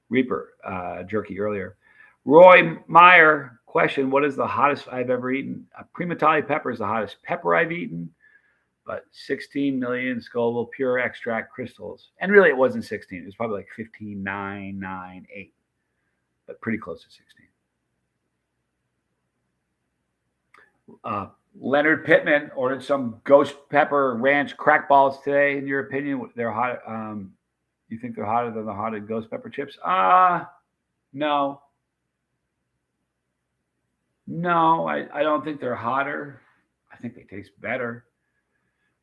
Reaper jerky earlier. Roy Meyer, question: what is the hottest I've ever eaten? Primatali pepper is the hottest pepper I've eaten, but 16 million Scoville pure extract crystals. And really, it wasn't 16. It was probably like 15,998, but pretty close to 16. Leonard Pittman ordered some ghost pepper ranch crack balls today. In your opinion, they're hot. You think they're hotter than the hotted ghost pepper chips? No. No, I don't think they're hotter. I think they taste better.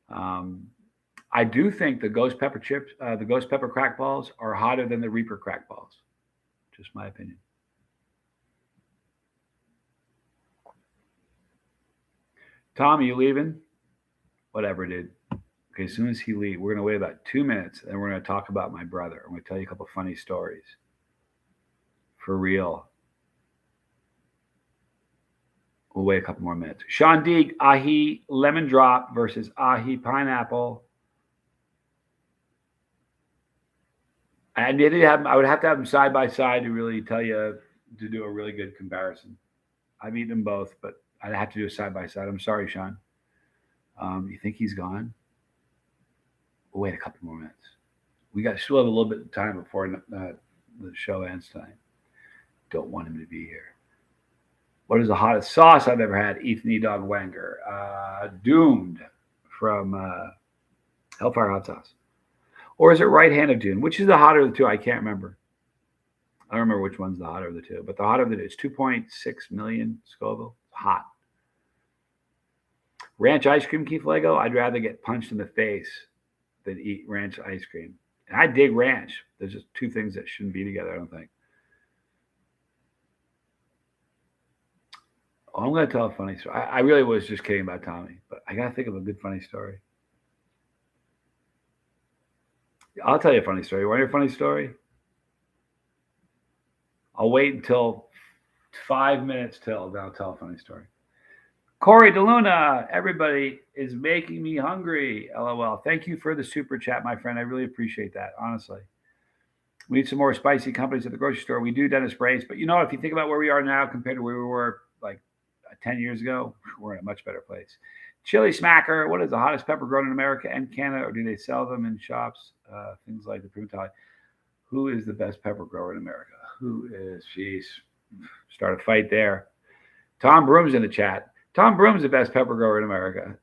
I do think the ghost pepper chips, the ghost pepper crack balls, are hotter than the Reaper crack balls. Just my opinion. Tom, are you leaving? Whatever, dude. Okay, as soon as he leaves, we're going to wait about 2 minutes, and we're going to talk about my brother. I'm going to tell you a couple funny stories. For real. We'll wait a couple more minutes. Sean Deeg, ahi lemon drop versus ahi pineapple. I would have to have them side by side to really tell you to do a really good comparison. I've eaten them both, but I'd have to do a side by side. I'm sorry, Sean. You think he's gone? We'll wait a couple more minutes. We still have a little bit of time before the show ends tonight. Don't want him to be here. What is the hottest sauce I've ever had? Ethan E. Dog Wenger. Doomed from Hellfire Hot Sauce. Or is it Right Hand of Doom? Which is the hotter of the two? I can't remember. I don't remember which one's the hotter of the two. But the hotter of the two is 2.6 million Scoville. Hot. Ranch ice cream, Keith Lego. I'd rather get punched in the face than eat ranch ice cream. And I dig ranch. There's just two things that shouldn't be together, I don't think. Oh, I'm going to tell a funny story. I really was just kidding about Tommy, but I got to think of a good funny story. I'll tell you a funny story. You want your funny story? I'll wait until 5 minutes till, then I'll tell a funny story. Corey DeLuna, everybody is making me hungry. LOL. Thank you for the super chat, my friend. I really appreciate that, honestly. We need some more spicy companies at the grocery store. We do Dennis Brace, but you know, if you think about where we are now compared to where we were like 10 years ago, we're in a much better place. Chili Smacker, what is the hottest pepper grown in America and Canada, or do they sell them in shops? Things like the Primatali. Who is the best pepper grower in America? Who is, geez, start a fight there. Tom Broom's in the chat. Tom Broom's the best pepper grower in America.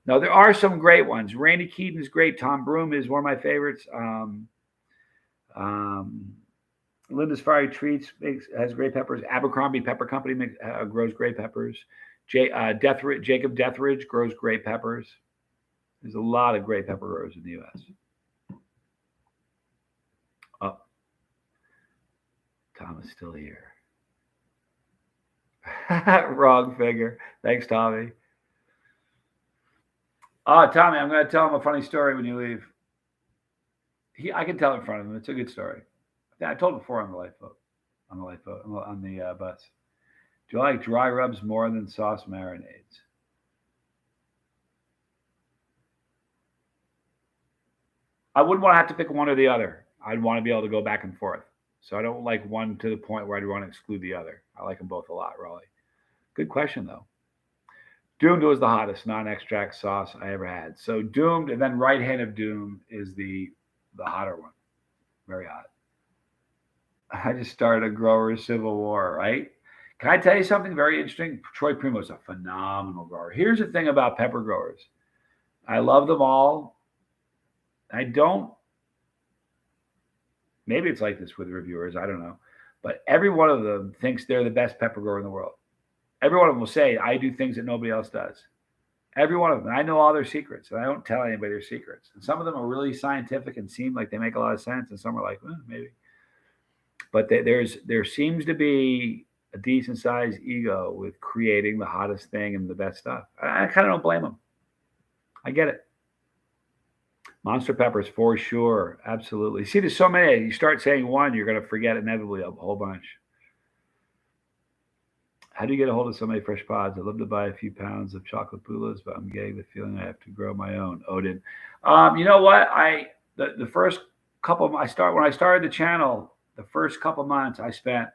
Now, there are some great ones. Randy Keaton's great. Tom Broom is one of my favorites. Linda's Fiery Treats has great peppers. Abercrombie Pepper Company grows great peppers. Jacob Deathridge grows great peppers. There's a lot of great pepper growers in the U.S. Oh, Tom is still here. Wrong figure. Thanks, Tommy. Oh, Tommy, I'm going to tell him a funny story when you leave. I can tell it in front of him. It's a good story. I told it before on the bus. Do you like dry rubs more than sauce marinades? I wouldn't want to have to pick one or the other. I'd want to be able to go back and forth. So I don't like one to the point where I'd want to exclude the other. I like them both a lot, Raleigh. Good question, though. Doomed was the hottest non-extract sauce I ever had. So Doomed, and then Right Hand of Doom is the hotter one. Very hot. I just started a grower civil war, right? Can I tell you something very interesting? Troy Primo is a phenomenal grower. Here's the thing about pepper growers. I love them all. Maybe it's like this with reviewers, I don't know. But every one of them thinks they're the best pepper grower in the world. Every one of them will say, I do things that nobody else does. Every one of them. I know all their secrets, and I don't tell anybody their secrets. And some of them are really scientific and seem like they make a lot of sense, and some are like, maybe. But there seems to be a decent sized ego with creating the hottest thing and the best stuff. I kind of don't blame them. I get it. Monster peppers for sure, absolutely. See, there's so many. You start saying one, you're going to forget inevitably a whole bunch. How do you get a hold of so many fresh pods? I'd love to buy a few pounds of chocolate pulas, but I'm getting the feeling I have to grow my own. Odin, you know what? The first couple when I started the channel, the first couple months I spent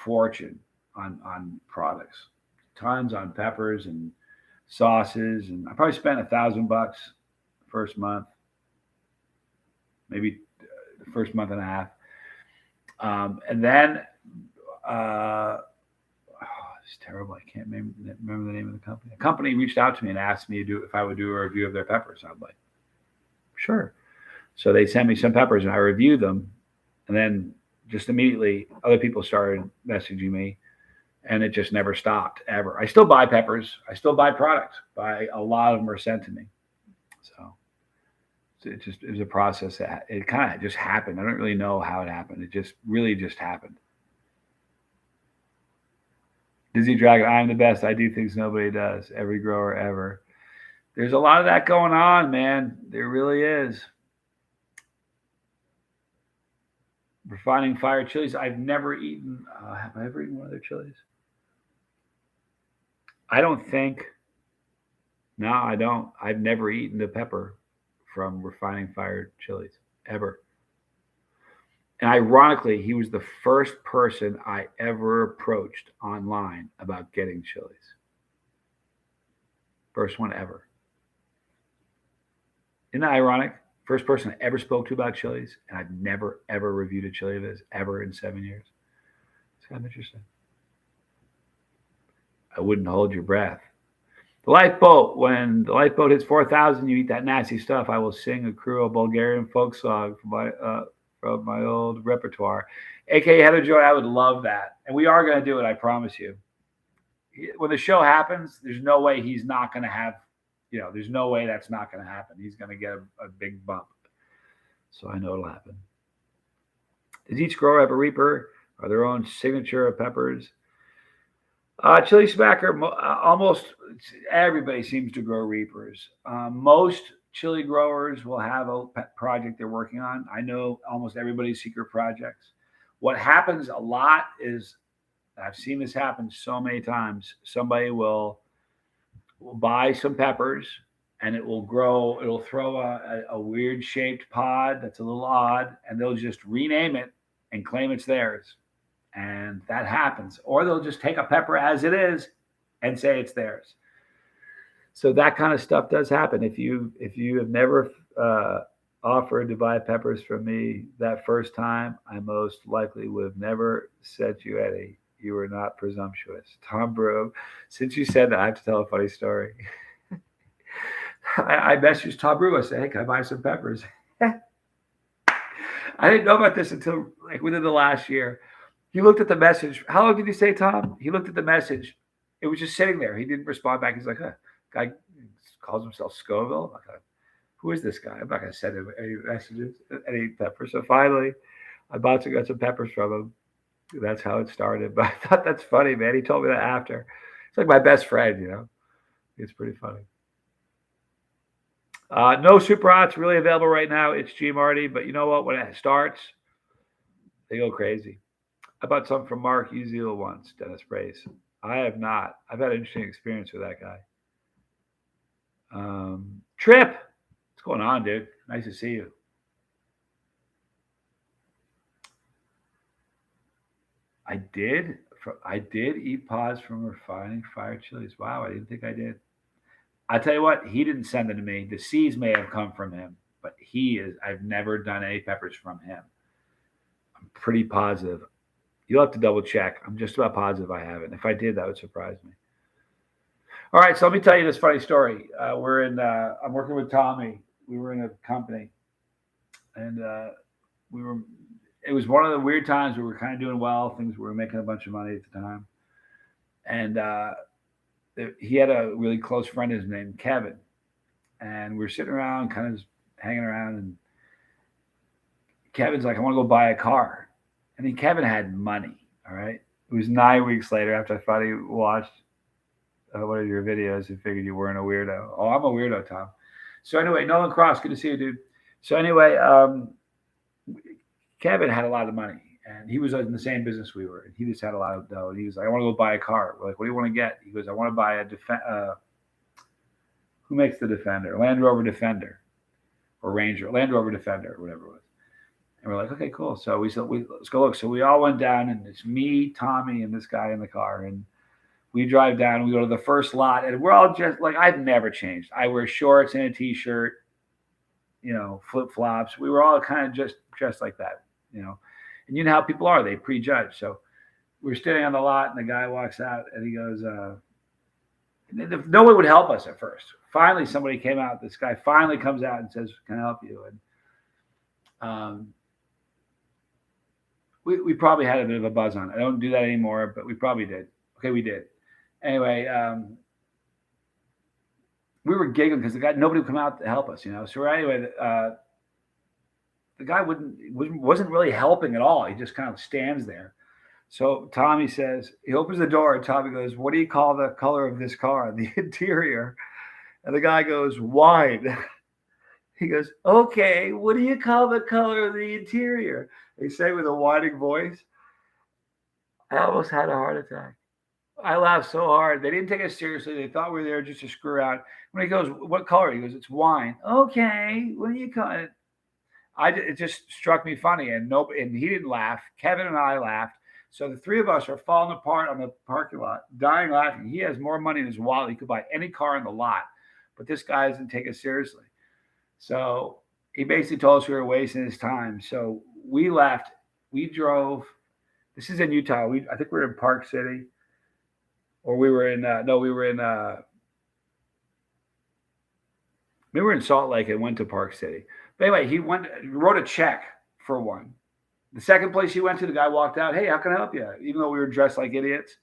fortune on products, tons on peppers and sauces, and I probably spent $1,000 first month, maybe the first month and a half, and then it's terrible. I can't remember the name of the company. A company reached out to me and asked me if I would do a review of their peppers. I'm like, sure. So they sent me some peppers and I reviewed them, and then just immediately other people started messaging me, and it just never stopped ever. I still buy peppers. I still buy products. A lot of them are sent to me. So it was a process that it kind of just happened. I don't really know how it happened. It just really just happened. Dizzy Dragon, I'm the best. I do things nobody does. Every grower ever. There's a lot of that going on, man. There really is. Refining fire chilies. I've never eaten. Have I ever eaten one of their chilies? I don't think. No, I don't. I've never eaten the pepper from refining fire chilies ever. And ironically, he was the first person I ever approached online about getting chilies. First one ever. Isn't that ironic? First person I ever spoke to about chilies, and I've never ever reviewed a chili of his ever in 7 years. It's kind of interesting. I wouldn't hold your breath. The lifeboat. When the lifeboat hits 4,000, you eat that nasty stuff. I will sing a cruel Bulgarian folk song from my old repertoire. AKA Heather Joy, I would love that. And we are going to do it, I promise you. When the show happens, there's no way he's not going to have, there's no way that's not going to happen. He's going to get a big bump. So I know it'll happen. Does each grower have a reaper or their own signature of peppers? Chili Smacker, almost everybody seems to grow reapers. Most chili growers will have a pet project they're working on. I know almost everybody's secret projects. What happens a lot is, I've seen this happen so many times, somebody will buy some peppers and it will grow, it'll throw a weird shaped pod that's a little odd, and they'll just rename it and claim it's theirs. And that happens. Or they'll just take a pepper as it is and say it's theirs. So that kind of stuff does happen. If you have never offered to buy peppers from me that first time, I most likely would have never sent you any. You were not presumptuous. Tom Broom, since you said that, I have to tell a funny story. I messaged Tom Broom. I said, hey, can I buy some peppers? I didn't know about this until like within the last year. He looked at the message. How long did you say, Tom? He looked at the message. It was just sitting there. He didn't respond back. He's like, guy calls himself Scoville. I'm like, who is this guy? I'm not going to send him any messages, any peppers. So finally, I got some peppers from him. That's how it started. But I thought that's funny, man. He told me that after. It's like my best friend, It's pretty funny. No Super Hots really available right now. It's G Marty. But you know what? When it starts, they go crazy. I bought some from Mark Uziel once, Dennis Brace. I have not. I've had an interesting experience with that guy. Trip, what's going on, dude? Nice to see you. I did eat pods from refining fire chilies. Wow, I didn't think I did. I tell you what, he didn't send it to me. The seeds may have come from him, but I've never done any peppers from him. I'm pretty positive. You'll have to double check. I'm just about positive I haven't. If I did, that would surprise me. All right, so let me tell you this funny story. I'm working with Tommy. We were in a company, and it was one of the weird times we were kind of doing well. We were making a bunch of money at the time. And he had a really close friend, his name Kevin. And we were sitting around, kind of hanging around, and Kevin's like, I want to go buy a car. I mean, Kevin had money, all right? It was 9 weeks later after I finally watched one of your videos and figured you weren't a weirdo. Oh, I'm a weirdo, Tom. So anyway, Nolan Cross, good to see you, dude. So anyway, Kevin had a lot of money, and he was in the same business we were. And he just had a lot of dough. And he was like, I want to go buy a car. We're like, what do you want to get? He goes, I want to buy who makes the Defender? Land Rover Defender or Ranger, Land Rover Defender or whatever it was. And we're like, okay, cool. So we said, let's go look. So we all went down, and it's me, Tommy, and this guy in the car. And we drive down, we go to the first lot, and we're all just like, I've never changed. I wear shorts and a t-shirt, flip-flops. We were all kind of just dressed like that, And you know how people are, they prejudge. So we're standing on the lot, and the guy walks out, and he goes, no one would help us at first. Finally, somebody came out. This guy finally comes out and says, can I help you? And we probably had a bit of a buzz on it. I don't do that anymore, but we probably did. Okay, we did. Anyway, we were giggling because nobody would come out to help us, So anyway, the guy wasn't really helping at all. He just kind of stands there. So Tommy says, he opens the door, and Tommy goes, what do you call the color of this car, the interior? And the guy goes, wine. He goes, okay, what do you call the color of the interior? They say with a whining voice. I almost had a heart attack. I laughed so hard. They didn't take us seriously. They thought we were there just to screw out. When he goes, what color? He goes, it's wine. Okay, what do you call it? It just struck me funny, and and he didn't laugh. Kevin and I laughed. So the three of us are falling apart on the parking lot, dying laughing. He has more money in his wallet. He could buy any car in the lot, but this guy doesn't take us seriously. So he basically told us we were wasting his time. So we left. We drove. This is in Utah. I think we were in Park City, or we were in no, we were in Salt Lake and went to Park City. But anyway, wrote a check for one. The second place he went to, the guy walked out. Hey, how can I help you? Even though we were dressed like idiots,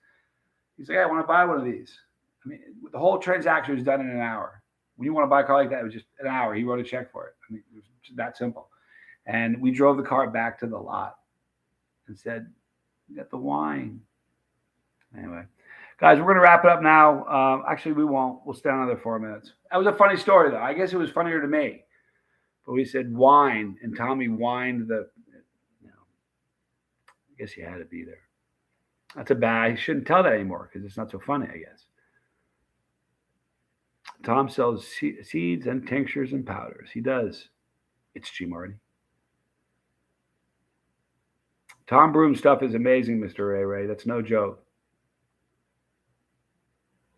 he's like, hey, I want to buy one of these. I mean, the whole transaction was done in an hour. When you want to buy a car like that, it was just an hour. He wrote a check for it. I mean, it was just that simple. And we drove the car back to the lot and said, you got the wine. Anyway, guys, we're going to wrap it up now. Actually, we won't. We'll stay another 4 minutes. That was a funny story, though. I guess it was funnier to me. But we said wine, and Tommy whined I guess he had to be there. That's a bad. I shouldn't tell that anymore because it's not so funny, I guess. Tom sells seeds and tinctures and powders. He does. It's G Marty. Tom Broom stuff is amazing, Mr. Ray Ray. That's no joke.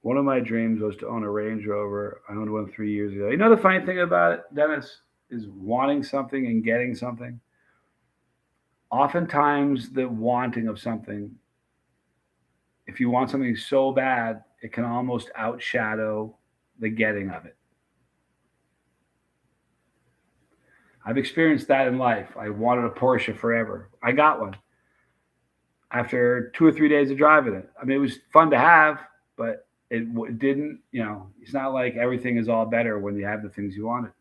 One of my dreams was to own a Range Rover. I owned one 3 years ago. You know the funny thing about it, Dennis, is wanting something and getting something. Oftentimes, the wanting of something, if you want something so bad, it can almost outshadow the getting of it. I've experienced that in life. I wanted a Porsche forever. I got one after 2 or 3 days of driving it. I mean, it was fun to have, but it didn't, it's not like everything is all better when you have the things you wanted.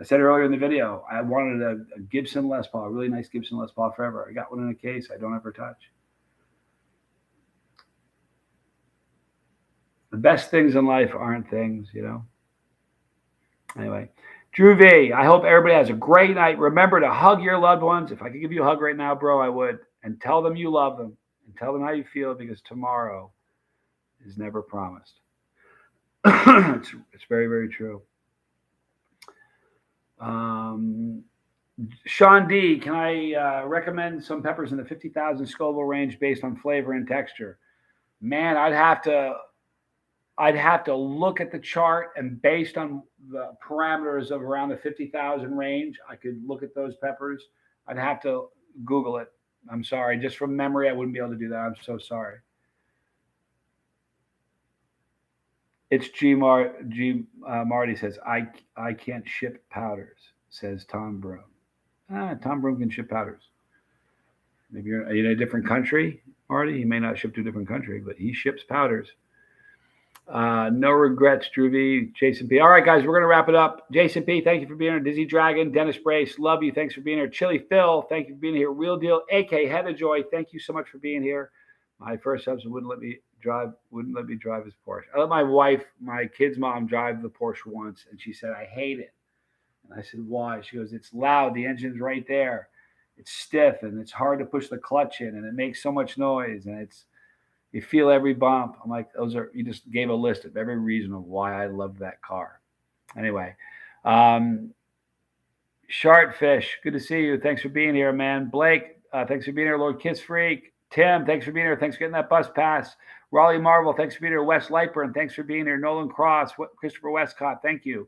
I said earlier in the video, I wanted a Gibson Les Paul, a really nice Gibson Les Paul forever. I got one in a case I don't ever touch. The best things in life aren't things, Anyway, Drew V, I hope everybody has a great night. Remember to hug your loved ones. If I could give you a hug right now, bro, I would. And tell them you love them. And tell them how you feel, because tomorrow is never promised. It's very, very true. Sean D, can I recommend some peppers in the 50,000 Scoville range based on flavor and texture? Man, I'd have to look at the chart, and based on the parameters of around the 50,000 range, I could look at those peppers. I'd have to Google it. I'm sorry. Just from memory, I wouldn't be able to do that. I'm so sorry. It's Marty says, I can't ship powders, says Tom Broom. Tom Broom can ship powders. Maybe you're in a different country, Marty. He may not ship to a different country, but he ships powders. No regrets, Drew V. Jason P. All right, guys, we're going to wrap it up. Jason P., thank you for being here. Dizzy Dragon, Dennis Brace, love you. Thanks for being here. Chili Phil, thank you for being here. Real Deal, AK Heather Joy, thank you so much for being here. My first husband wouldn't let me drive his Porsche. I let my wife, my kid's mom, drive the Porsche once, and she said, I hate it. And I said, why? She goes, it's loud. The engine's right there. It's stiff, and it's hard to push the clutch in, and it makes so much noise, and you feel every bump. I'm like, you just gave a list of every reason of why I love that car. Anyway, Shartfish, good to see you. Thanks for being here, man. Blake, thanks for being here. Lord Kiss Freak. Tim, thanks for being here. Thanks for getting that bus pass. Raleigh Marvel, thanks for being here. Wes Lightburn, thanks for being here. Nolan Cross, Christopher Westcott, thank you.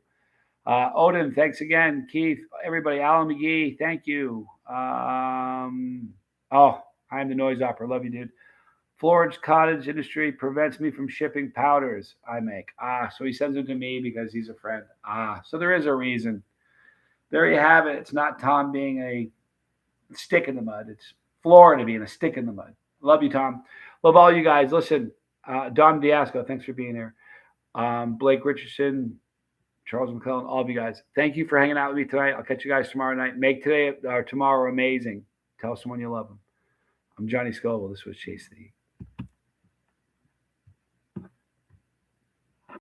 Odin, thanks again. Keith, everybody. Alan McGee, thank you. I'm the Noise Opera. Love you, dude. Florence Cottage Industry prevents me from shipping powders I make. So he sends them to me because he's a friend. So there is a reason. There you have it. It's not Tom being a stick in the mud. It's Florida being a stick in the mud. Love you, Tom. Love all you guys. Listen, Don Diasco, thanks for being here. Blake Richardson, Charles McClellan, all of you guys. Thank you for hanging out with me tonight. I'll catch you guys tomorrow night. Make today or tomorrow amazing. Tell someone you love them. I'm Johnny Scoville. This was Chase the